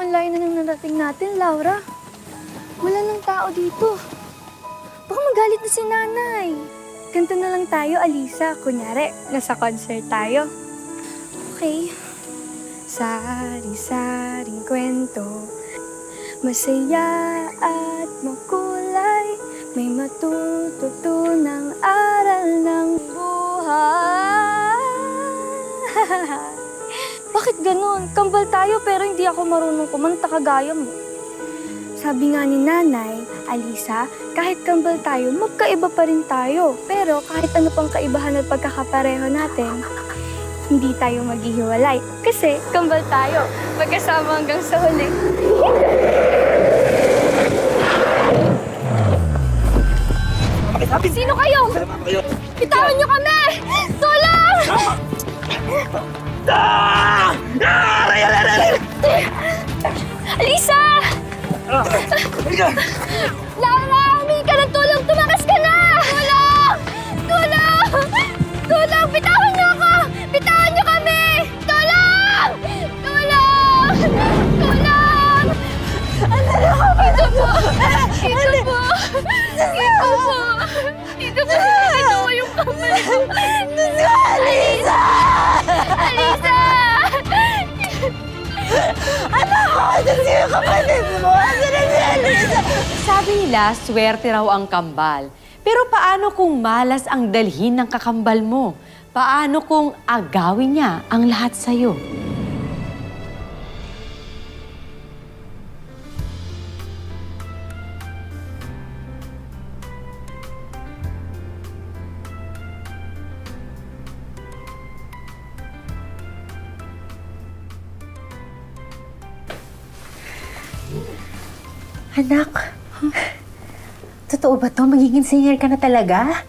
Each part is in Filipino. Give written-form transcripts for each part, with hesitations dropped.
Sobrang layo na nang narating natin, Laura. Wala nang tao dito. Baka magalit na si nanay. Ganto na lang tayo, Alisa. Kunyari, nasa concert tayo. Okay. Sari-saring kwento, masaya at makulay, may matututunang aral ng buhay. Bakit ganun? Kambal tayo pero hindi ako marunong kumanta kagaya mo. Sabi nga ni nanay, Alisa, kahit kambal tayo, magkaiba pa rin tayo. Pero kahit ano pang kaibahan at pagkakapareho natin, hindi tayo maghihiwalay. Kasi kambal tayo. Magkasama hanggang sa huli. Sino kayo? Bitawan niyo kami! Tulong! Alisa! Laura! Humingi ka ng tulong! Tumakas ka na! Tulong! Tulong! Tulong! Bitawan niyo ako! Bitawan niyo kami! Tulong! Tulong! Tulong! Ito po! Ito po! Ito po! Ito po! Ito po yung kamay ko! Alisa! Alisa! Sabi nila, swerte raw ang kambal. Pero paano kung malas ang dalhin ng kakambal mo? Paano kung agawin niya ang lahat sa'yo? Anak, totoo ba to? Magiging singer ka na talaga?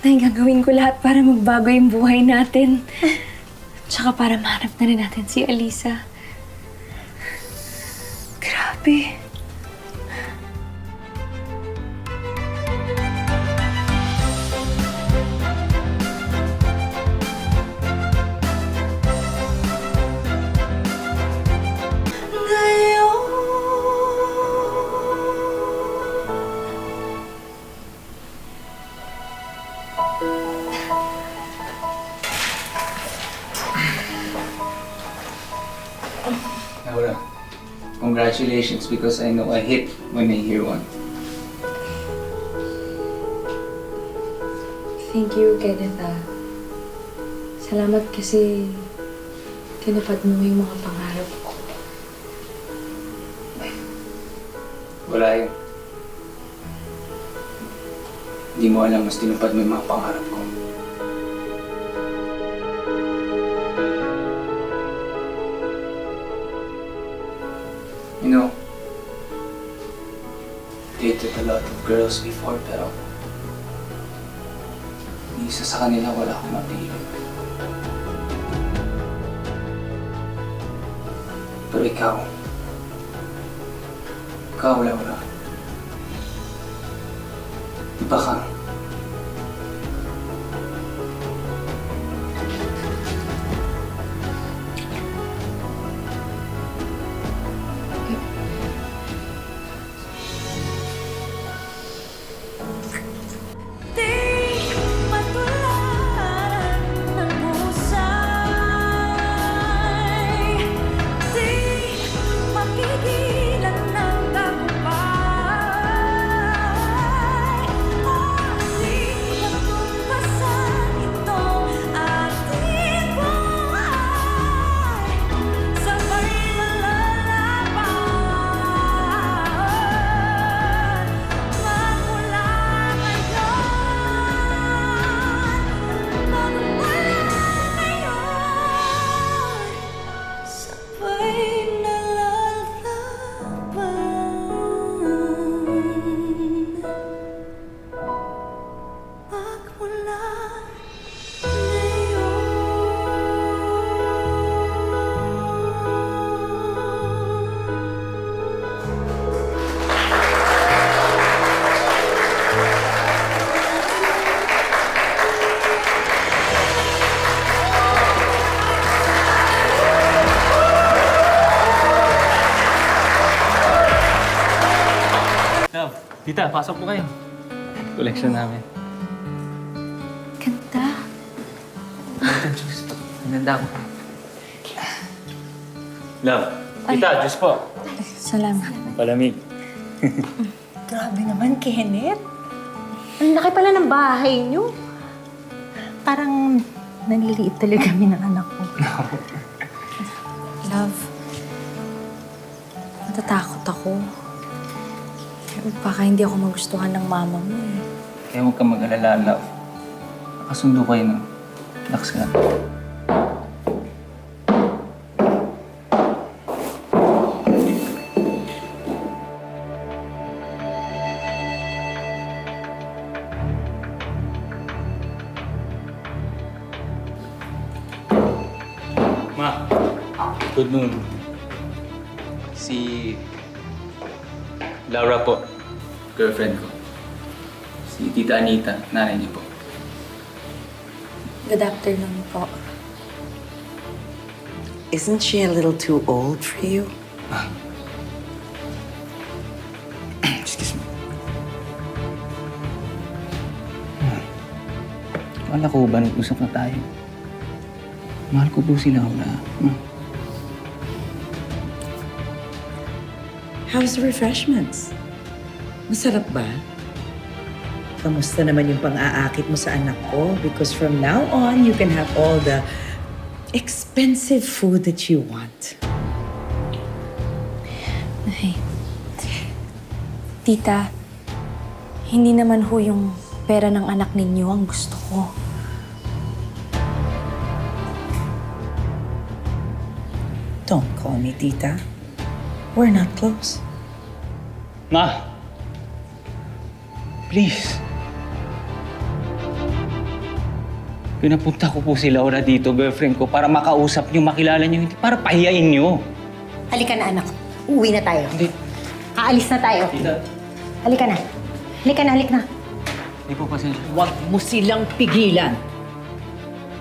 Nay, gagawin ko lahat para magbago yung buhay natin. Tsaka para mahanap na rin natin si Alisa. Grabe. Laura, congratulations because I know I hit when I hear one. Thank you, Kenneth. Salamat kasi tinupad mo yung mga pangarap ko. Wala yun. Hindi mo alam mas tinupad mo yung mga pangarap ko. You know, dated a lot of girls before pero ni isa sa kanila wala akong mapili. Pero ikaw, Laura. Iba ka. Tita, pasok po kayo. Collection namin. Ganda. Tita, juice. Ang ganda ko. Love, tita, juice po. Salamat. Palamig. Grabe naman, Kenneth. Ang laki pala ng bahay niyo. Parang naliliit talaga kami ng anak ko. Love, natatakot ako. Baka hindi ako magustuhan ng mama mo eh. Kaya huwag kang mag-alala, love. Nakasundo kayo ng Lax ka. Ma, good noon. Si Laura po, girlfriend ko. Si Tita Anita, nanay niyo po. Good afternoon po. Isn't she a little too old for you? Excuse me. Kala ko ba nag-usap na tayo? Mahal ko po si Laura. How's the refreshments? Masarap ba? Kamusta naman yung pang-aakit mo sa anak ko? Because from now on, you can have all the expensive food that you want. Ay. Tita, hindi naman ho yung pera ng anak ninyo ang gusto ko. Don't call me tita. We're not close. Ma! Please. Pinapunta ko po si Laura dito, girlfriend ko, para makausap niyo, makilala niyo, hindi para pahiyain niyo. Halika na, anak. Uwi na tayo. Hindi. Aalis na tayo. Tita. Halika na. Halika na, halika na. Hindi po, pasensya. Huwag mo silang pigilan.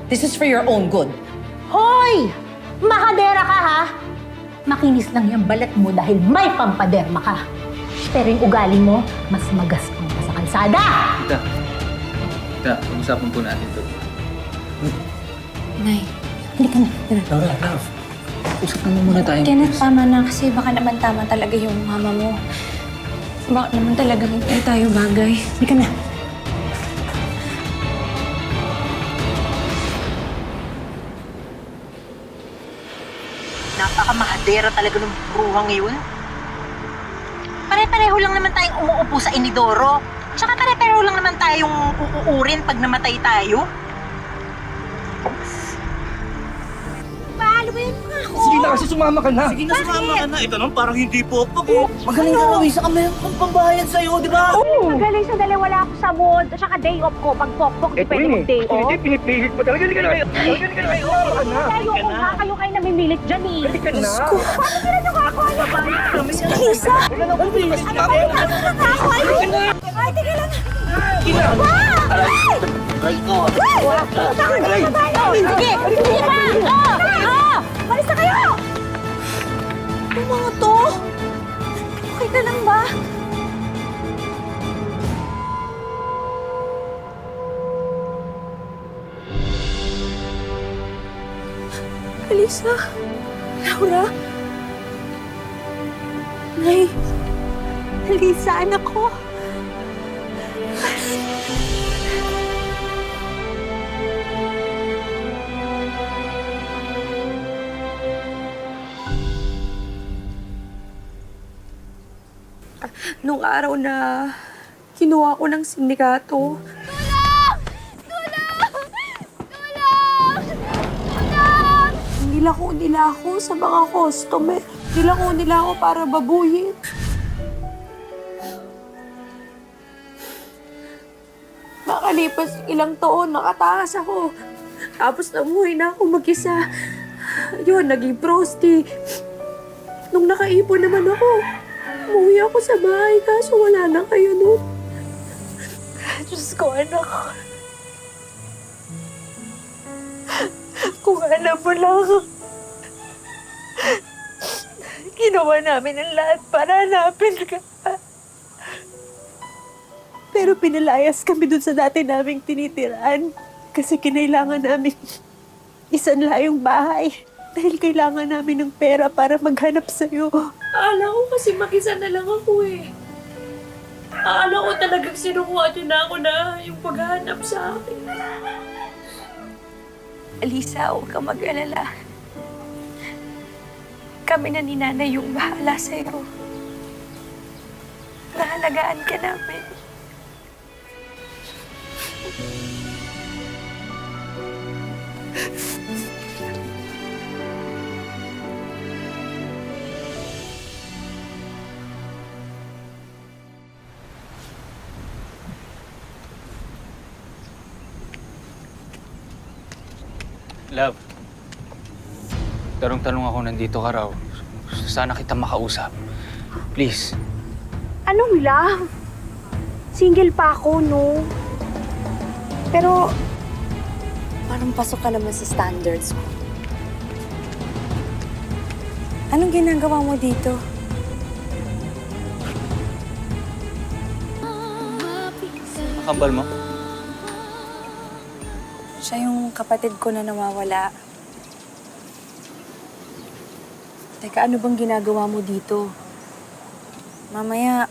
This is for your own good. Hoy! Makadera ka, ha? Makinis lang yung balat mo dahil may pampaderma ka. Pero yung ugali mo, mas magaspang ka sa kalsada! Tita. Tita, pag-usapan po natin to. Nay, Halika na. Laura, love. Usap naman muna tayo. Kenneth, tama na kasi baka naman tama talaga yung mama mo. Baka naman talaga hindi tayo bagay. Halika na. Napaka-mahadera talaga ng bruhang ngayon. Pare-pareho lang naman tayong umuupo sa inidoro. Tsaka pare-pareho lang naman tayong uuurin pag namatay tayo. Paalo ba yun mga ako? Sige na kasi sumama ka na. Sige na, sumama ka na. Ito naman parang hindi po. Magaling ka raw, isa kami ang pambayad sa'yo, di ba? Magaling sandali, wala ako sa mood. At saka day off ko. Pag pokpok, di pwede mag-day off. Hindi, pinipilit mo talaga. Hindi ka na kayo. Hindi ka na kayo. Ka na. Kayo ko nga, kayo namimilit dyan eh. Hindi ka na. Paano sila nyo ako? Ano ba? Lisa! Wala na akong bilis. Ano ba yung ako? Ay, tigil lang. Ay, ko. Sige! Sige pa! Malis na kayo! Yung mga to? Okay ka lang ba? Alisa? Laura? Nay? Alisa, anak ko? Nung araw na kinuha ko ng sindikato. Nilako nila ako sa mga customer. Nilako nila ako para babuyin. Makalipas ilang taon, nakatakas ako. Tapos namuhay na ako mag-isa. Yun, naging prosti. Nung nakaipon naman ako, umuwi ako sa bahay, kaso wala na kayo nun. Diyos ko, anak. Kung alam mo lang, ginawa namin ang lahat para hanapin ka. Pero pinalayas kami dun sa dati naming tinitiraan. Kasi kinailangan namin isanla yung bahay. Dahil kailangan namin ng pera para maghanap sa'yo. Akala ko kasi mag-isa na lang ako eh. Akala ko talagang sinukuha niyo na ako na yung paghahanap sa akin. Alisa, huwag kang mag-alala. Kami na ni Nanay yung bahala sa'yo. Nahalagaan ka namin. Love, tanong ako, nandito ka raw. Sana kita makausap. Please. Anong love? Single pa ako, no? Pero, parang pasok ka naman sa standards ko. Anong ginagawa mo dito? Kambal mo? Siya yung kapatid ko na nawawala. Teka, ano bang ginagawa mo dito? Mamaya,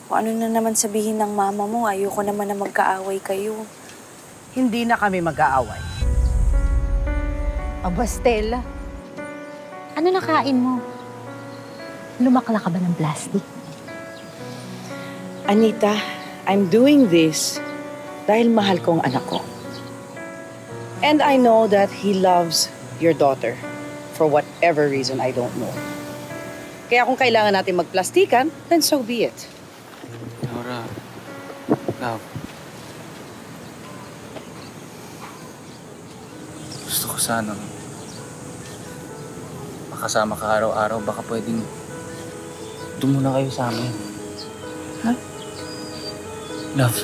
kung ano na naman sabihin ng mama mo, ayoko naman na magkaaway kayo. Hindi na kami mag-aaway. Aba, Stella. Ano nakain mo? Lumakla ka ba ng plastic? Anita, I'm doing this dahil mahal ko ang anak ko. And I know that he loves your daughter for whatever reason I don't know. Kaya kung kailangan natin magplastikan, then so be it. Laura, love. Gusto ko sana makasama ka araw-araw. Baka pwedeng doon muna kayo sa amin. Ha? Love.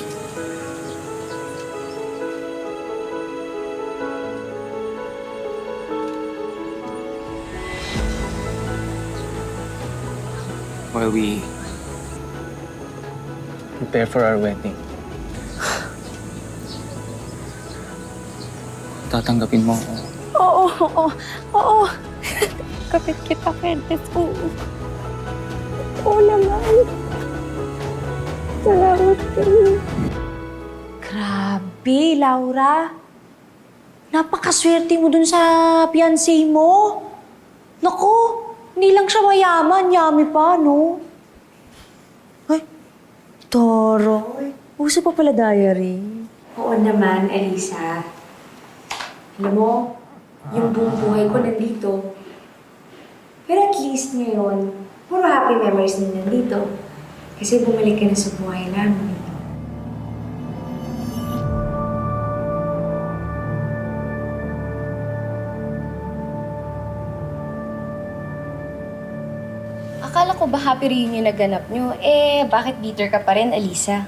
While we prepare for our wedding, tatanggapin mo ako. Oo. Kapit kita, Kenneth. Oo naman. Salamat kayo. Grabe, Laura. Napakaswerte mo dun sa fiancé mo. Naku, hindi lang siya mayaman, yummy pa, no? Ay, Toro. Uso pa pala diary. Oo naman, Elisa. Alam mo, yung buong buhay ko nandito. Pero at least ngayon, puro happy memories na nandito. Kasi bumalik ka na sa buhay namin. Akala ko ba happy reunion na ganap nyo? Bakit bitter ka pa rin, Alisa?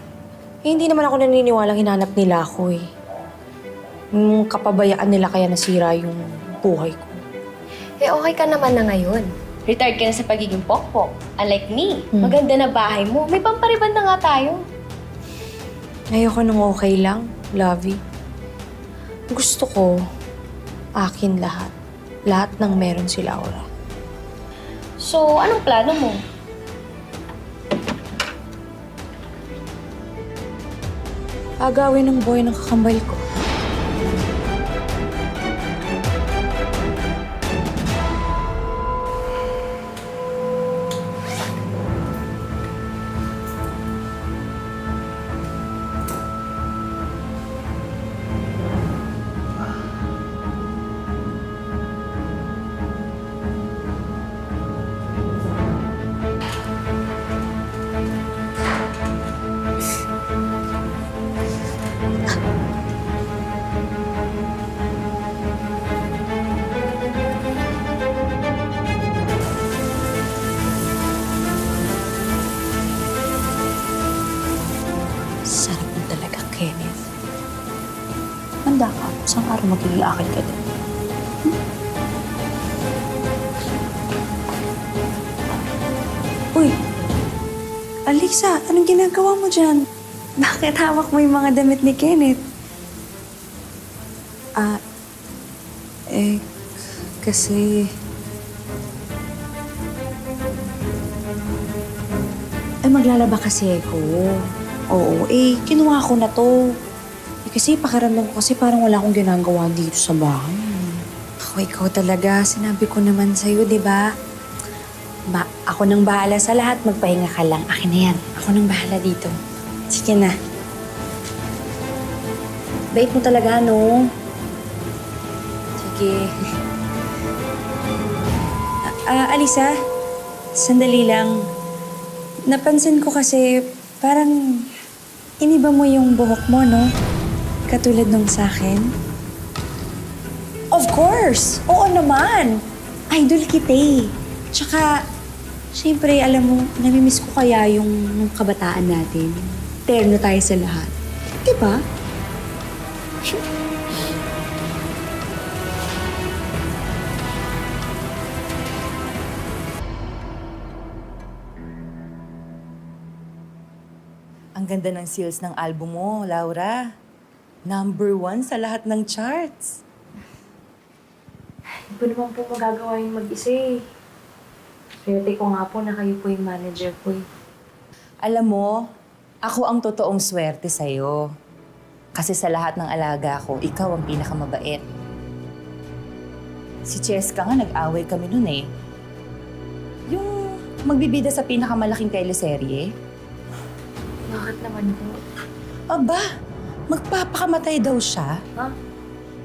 Hindi naman ako naniniwalang hinanap nila ako eh. Yung kapabayaan nila kaya nasira yung buhay ko. Okay ka naman na ngayon. Retired ka na sa pagiging pokpok. Unlike me, maganda na bahay mo. May pampariban na nga tayo. Ayoko nung okay lang, Lovey. Gusto ko, akin lahat. Lahat ng meron si Laura. So, anong plano mo? Agawin ng boy ng kakambal ko. Sarap mo talaga, Kenneth. Handa ka. Isang araw magiging akin ka din. Uy! Alisa, anong ginagawa mo dyan? Bakit hawak mo yung mga damit ni Kenneth? Kasi... maglalaba kasi ako. Oo, kinuha ko na to. Kasi pakiramdam ko kasi parang wala akong ginagawa dito sa bahay. Ako, ikaw talaga. Sinabi ko naman sa'yo, di ba? Ako nang bahala sa lahat. Magpahinga ka lang. Akin na yan. Ako nang bahala dito. Sige na. Bait mo talaga, no? Sige. Alisa, sandali lang. Napansin ko kasi parang iniba mo yung buhok mo, no? Katulad nung sa akin. Of course! Oo naman! Idol kita eh. Tsaka, syempre, alam mo, namimiss ko kaya yung kabataan natin. Terno tayo sa lahat. Diba? Ang ganda ng sales ng album mo, Laura. #1 sa lahat ng charts. Hindi ko naman po magagawa yung mag-isa eh. Swerte ko nga po na kayo po yung manager ko eh. Alam mo, ako ang totoong swerte sa'yo. Kasi sa lahat ng alaga ko, ikaw ang pinakamabait. Si Cheska nga, nag-away kami nun eh. Yung magbibida sa pinakamalaking teleserye. Bakit naman po? Aba, magpapakamatay daw siya. Ha?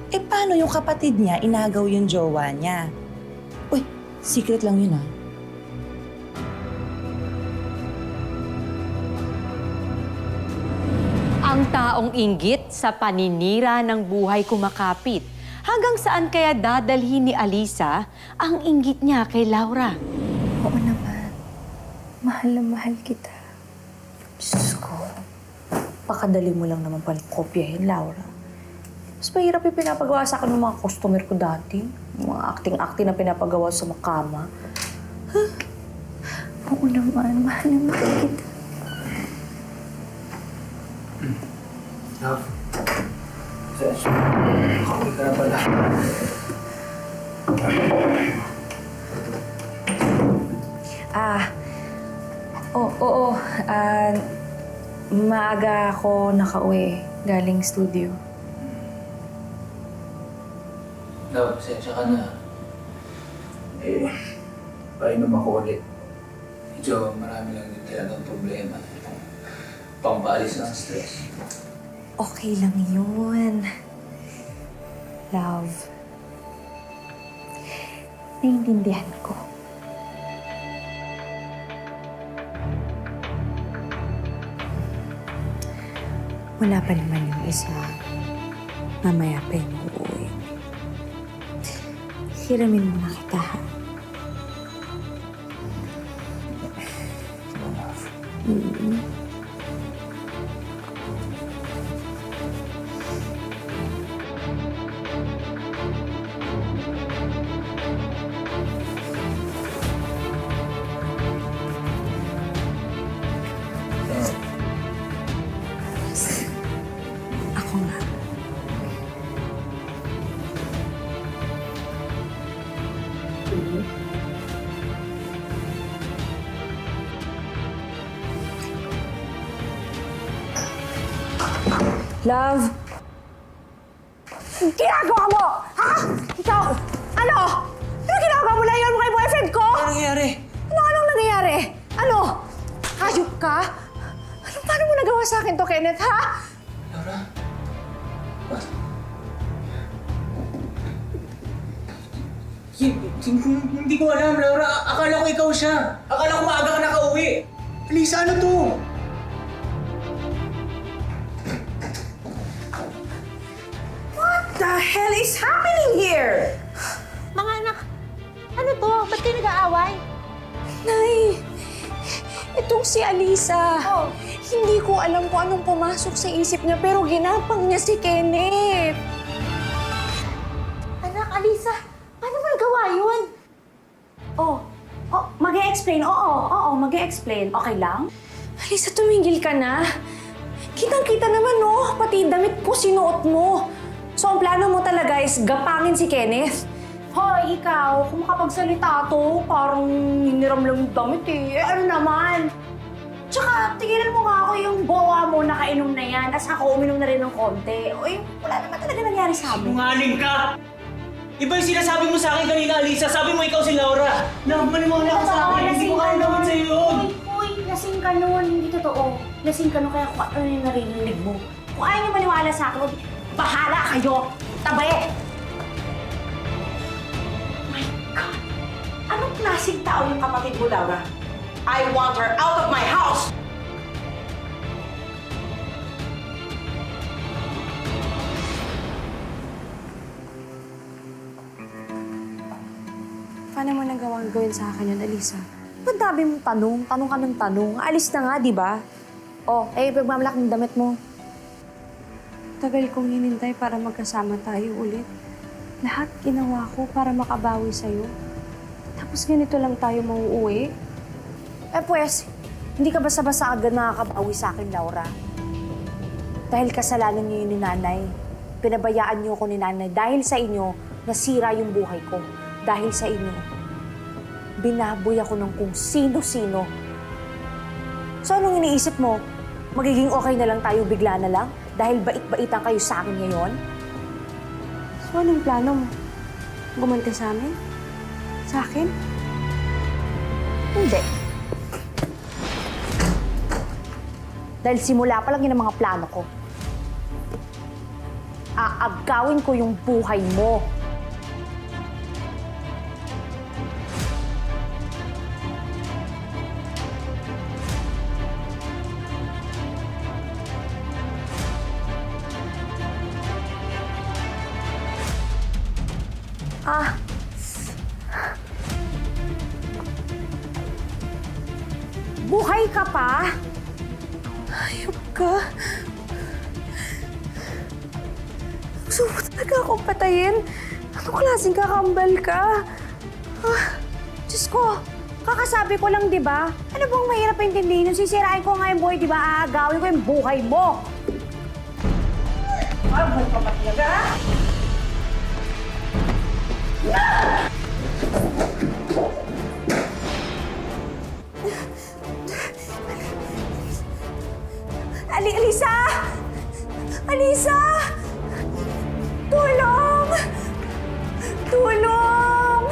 Eh paano yung kapatid niya inagaw yung jowa niya? Uy, secret lang yun ah. Ang taong inggit sa paninira ng buhay kumakapit. Hanggang saan kaya dadalhin ni Alisa ang inggit niya kay Laura? Oo naman. Mahal na mahal kita. Diyos ko. Pakadali mo lang naman pala kopyahin, Laura. Mas mahirap yung pinapagawa sa akin ng mga customer ko dati. Yung mga acting-acting na pinapagawa sa makama. Huh? Oo naman. Mahal na mahal kita. Love. Kami ka na pala. Oo. Maaga ako nakauwi galing studio. Love, pasensya ka na. Painom ako ulit. Medyo marami lang din talagang problema. Pampaalis ng stress. Okay lang yun. Love. Naiintindihan ko. Wala pa naman yung isa. Mamaya pa yung uuwi. Hiramin mo na kita, ha? Ako nga. Love! Ginagawa mo! Ha? Ikaw! Ano? Ano ginagawa mo? Layon mo kay boyfriend ko? Ano nangyayari? Anong nangyayari? Ano? Hayop ka? Paano mo nagawa sa akin to, Kenneth, ha? Laura? What? Hindi ko alam, Laura. Akala ko ikaw siya. Akala ko maaga ka nakauwi. Alisa, ano to? What the hell is happening here? Mga anak, ano to? Ba't kayo nag-aaway? Nay! Itong si Alisa. Oh. Hindi ko alam kung anong pumasok sa isip niya pero ginapang niya si Kenneth. Anak, Alisa, paano mo nagawa yun? Mag-e-explain. Oo, mag-e-explain. Okay lang? Alisa, tumigil ka na. Kitang-kita naman, no? Pati damit ko sinuot mo. So, ang plano mo talaga is gapangin si Kenneth? Hoy, ikaw, kung makapagsalita to, parang hiniram lang yung damit eh. Ano naman? Tsaka, tigilan mo nga ako yung bowa mo, nakainom na yan. As ako, uminom na rin ng konti. Uy, wala naman talaga nangyari sa amin. Sinungaling ka! Iba yung sinasabi mo sa akin kanina, Alisa. Sabi mo ikaw si Laura. Maniwala ka sa akin. Hindi ko kaya naman sa'yo yun. Uy, lasing ka nun. Hindi totoo. Lasing ka nun, kaya kung ano yung narinig mo. Kung ayaw niyo maniwala sa akin, bahala kayo! Tabi! My God! Anong klaseng tao yung kapatid mo, Laura? I want her out of my house! Paano mo nagawang gawin sa akin yun, Alisa? Ba't dami mong tanong? Tanong ka ng tanong. Alis na nga, di ba? Oh, pagmamalak ng damit mo. Tagal kong hinintay para magkasama tayo ulit. Lahat ginawa ko para makabawi sa'yo. Tapos ganito lang tayo mauuwi. Pues, hindi ka basta-basta agad nakakabawi sa akin, Laura. Dahil kasalanan niyo yun ni Nanay. Pinabayaan niyo ako ni Nanay. Dahil sa inyo, nasira yung buhay ko. Dahil sa inyo, binaboy ako ng kung sino-sino. So anong iniisip mo? Magiging okay na lang tayo bigla na lang? Dahil bait-baitan kayo sa akin ngayon? So anong plano mo? Gumanti sa amin? Sa akin? Hindi. Dahil simula pa lang yun ang mga plano ko. Aagawin ko yung buhay mo. Buhay ka pa? Hayop ka. Gusto mo talaga akong patayin? Anong klaseng kakambal ka? Diyos ko, kakasabi ko lang, di ba? Ano bang mahirap intindihin? Nung sisirain ko nga yung buhay, di ba? Aagawin ko yung buhay mo. Abot ka pa talaga? Alisa! Alisa! Tulong! Tulong!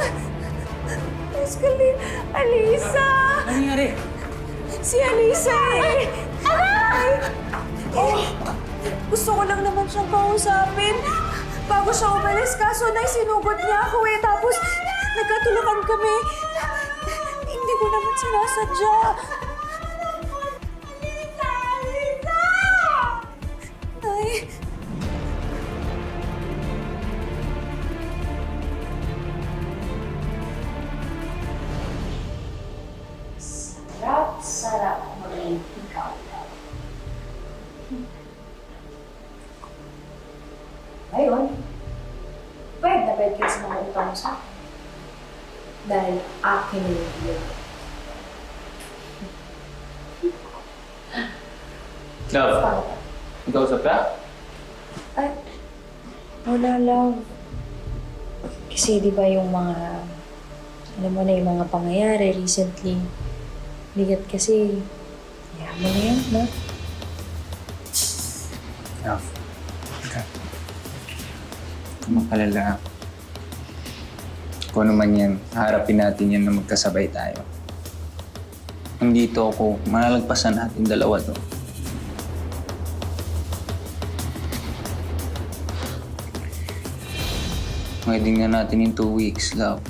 Escalate! Alisa! Ano nangyari? Si Alisa eh! Aray! Gusto ko lang naman siyang kausapin. Bago siya umalis, kaso sinugod niya ako eh. Tapos, nagkatulakan kami. Hindi ko naman sinasadya. Nay. Sarap mo rin ikaw. Ngayon, bayad na bayad kayo sa mga utang mo sa akin. Dahil akin yung yun. Love, ikaw usap ka? Ay, wala lang. Kasi di ba yung mga, alam mo na yung mga pangyayari recently, bigat kasi, kaya mo na yan, no? Love. Okay. Makalala. Kung ano man yan, harapin natin yan na magkasabay tayo. Nandito ako, malalagpasan natin dalawa to. Wedding na natin in 2 weeks, love.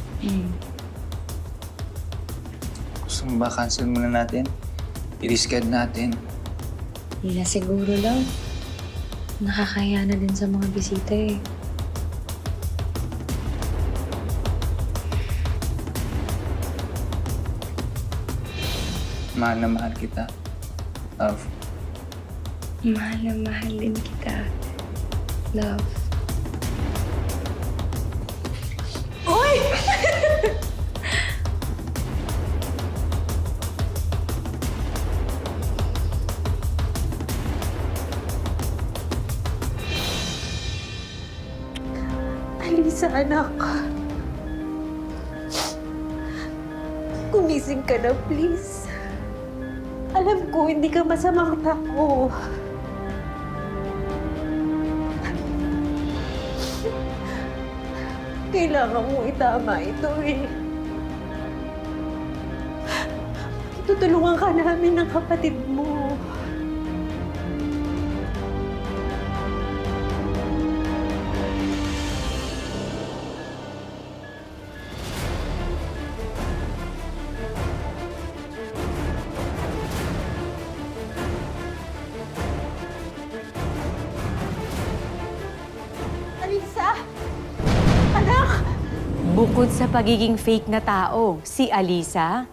Gusto mo ba cancel muna natin? I-reschedule natin. Hindi na siguro lang. Nakakaya na din sa mga bisita eh. Mahal na mahal kita, love. Mahal na mahal din kita. Love. Alisa, anak. Gumising ka na, please. Alam ko, hindi ka masamang tao. Kailangan mo itama ito eh. Tutulungan ka namin ng kapatid mo. Alisa! Anak! Bukod sa pagiging fake na tao, si Alisa,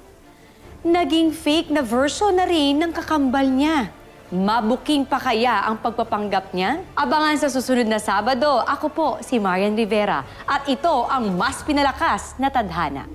naging fake na version na rin ng kakambal niya. Mabuking pa kaya ang pagpapanggap niya? Abangan sa susunod na Sabado. Ako po si Marian Rivera at ito ang mas pinalakas na tadhana.